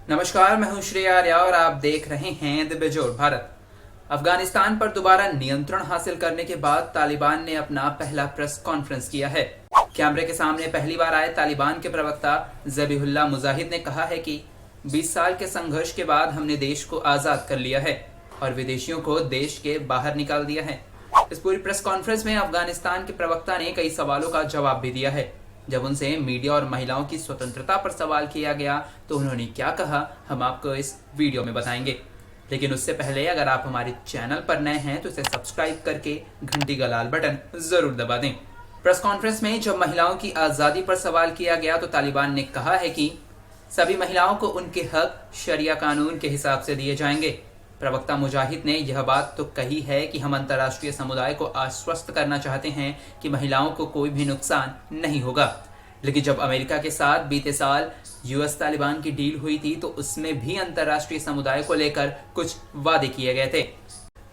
नमस्कार, मैं हूं श्रेय आर्या और आप देख रहे हैं द बेजोड़ भारत। अफगानिस्तान पर दोबारा नियंत्रण हासिल करने के बाद तालिबान ने अपना पहला प्रेस कॉन्फ्रेंस किया है। कैमरे के सामने पहली बार आए तालिबान के प्रवक्ता ज़बीहुल्लाह मुजाहिद ने कहा है कि 20 साल के संघर्ष के बाद हमने देश को आजाद कर लिया है और विदेशियों को देश के बाहर निकाल दिया है। इस पूरी प्रेस कॉन्फ्रेंस में अफगानिस्तान के प्रवक्ता ने कई सवालों का जवाब भी दिया है। जब उनसे मीडिया और महिलाओं की स्वतंत्रता पर सवाल किया गया तो उन्होंने क्या कहा, हम आपको इस वीडियो में बताएंगे। लेकिन उससे पहले अगर आप हमारे चैनल पर नए हैं तो इसे सब्सक्राइब करके घंटी का लाल बटन जरूर दबा दें। प्रेस कॉन्फ्रेंस में जब महिलाओं की आजादी पर सवाल किया गया तो तालिबान ने कहा है कि सभी महिलाओं को उनके हक शरिया कानून के हिसाब से दिए जाएंगे। प्रवक्ता मुजाहिद ने यह बात तो कही है कि हम अंतर्राष्ट्रीय समुदाय को आश्वस्त करना चाहते हैं कि महिलाओं को कोई भी नुकसान नहीं होगा। लेकिन जब अमेरिका के साथ बीते साल यूएस तालिबान की डील हुई थी तो उसमें भी अंतर्राष्ट्रीय समुदाय को लेकर कुछ वादे किए गए थे,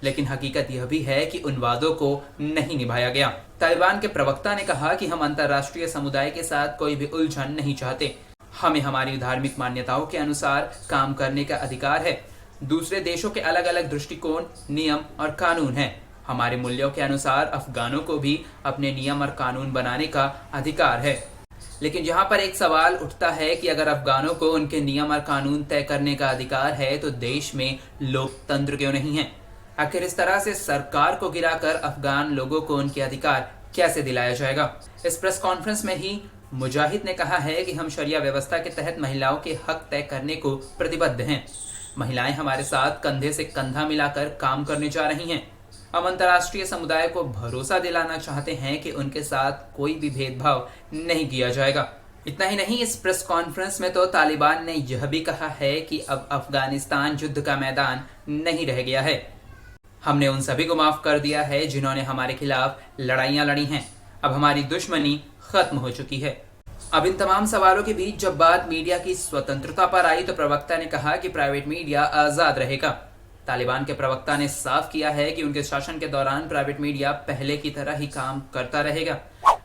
लेकिन हकीकत यह भी है कि उन वादों को नहीं निभाया गया। तालिबान के प्रवक्ता ने कहा कि हम अंतर्राष्ट्रीय समुदाय के साथ कोई भी उलझन नहीं चाहते। हमें हमारी धार्मिक मान्यताओं के अनुसार काम करने का अधिकार है। दूसरे देशों के अलग अलग दृष्टिकोण, नियम और कानून हैं। हमारे मूल्यों के अनुसार अफगानों को भी अपने नियम और कानून बनाने का अधिकार है। लेकिन यहाँ पर एक सवाल उठता है कि अगर अफगानों को उनके नियम और कानून तय करने का अधिकार है तो देश में लोकतंत्र क्यों नहीं है? आखिर इस तरह से सरकार को गिराकर अफगान लोगों को उनके अधिकार कैसे दिलाया जाएगा? इस प्रेस कॉन्फ्रेंस में ही मुजाहिद ने कहा है कि हम शरिया व्यवस्था के तहत महिलाओं के हक तय करने को प्रतिबद्ध हैं। महिलाएं हमारे साथ कंधे से कंधा मिलाकर काम करने जा रही हैं। हम अंतर्राष्ट्रीय समुदाय को भरोसा दिलाना चाहते हैं कि उनके साथ कोई भी भेदभाव नहीं किया जाएगा। इतना ही नहीं, इस प्रेस कॉन्फ्रेंस में तो तालिबान ने यह भी कहा है कि अब अफगानिस्तान युद्ध का मैदान नहीं रह गया है। हमने उन सभी को माफ कर दिया है जिन्होंने हमारे खिलाफ लड़ाइयां लड़ी हैं। अब हमारी दुश्मनी खत्म हो चुकी है। अब इन तमाम सवालों के बीच जब बात मीडिया की स्वतंत्रता पर आई तो प्रवक्ता ने कहा कि प्राइवेट मीडिया आजाद रहेगा। तालिबान के प्रवक्ता ने साफ किया है कि उनके शासन के दौरान प्राइवेट मीडिया पहले की तरह ही काम करता रहेगा।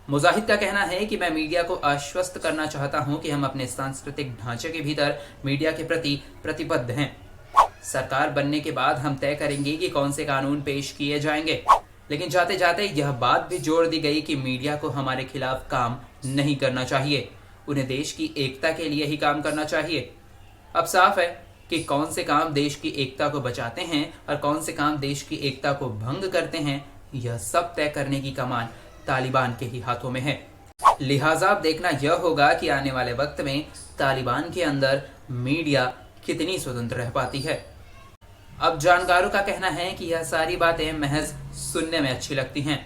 मुजाहिद का कहना है कि मैं मीडिया को आश्वस्त करना चाहता हूं कि हम अपने सांस्कृतिक ढांचे के भीतर मीडिया के प्रति प्रतिबद्ध हैं। सरकार बनने के बाद हम तय करेंगे कि कौन से कानून पेश किए जाएंगे। लेकिन जाते जाते यह बात भी जोड़ दी गई कि मीडिया को हमारे खिलाफ काम नहीं करना चाहिए, उन्हें देश की एकता के लिए ही काम करना चाहिए। अब साफ है कि कौन से काम देश की एकता को बचाते हैं और कौन से काम देश की एकता को भंग करते हैं, यह सब तय करने की कमान तालिबान के ही हाथों में है। लिहाजा अब देखना यह होगा कि आने वाले वक्त में तालिबान के अंदर मीडिया कितनी स्वतंत्र रह पाती है। अब जानकारों का कहना है कि यह सारी बातें महज सुनने में अच्छी लगती हैं,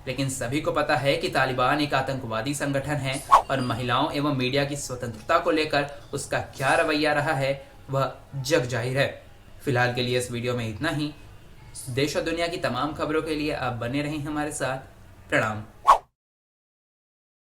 लेकिन सभी को पता है कि तालिबान एक आतंकवादी संगठन है और महिलाओं एवं मीडिया की स्वतंत्रता को लेकर उसका क्या रवैया रहा है वह जग जाहिर है। फिलहाल के लिए इस वीडियो में इतना ही। देश और दुनिया की तमाम खबरों के लिए आप बने रहें हमारे साथ। प्रणाम।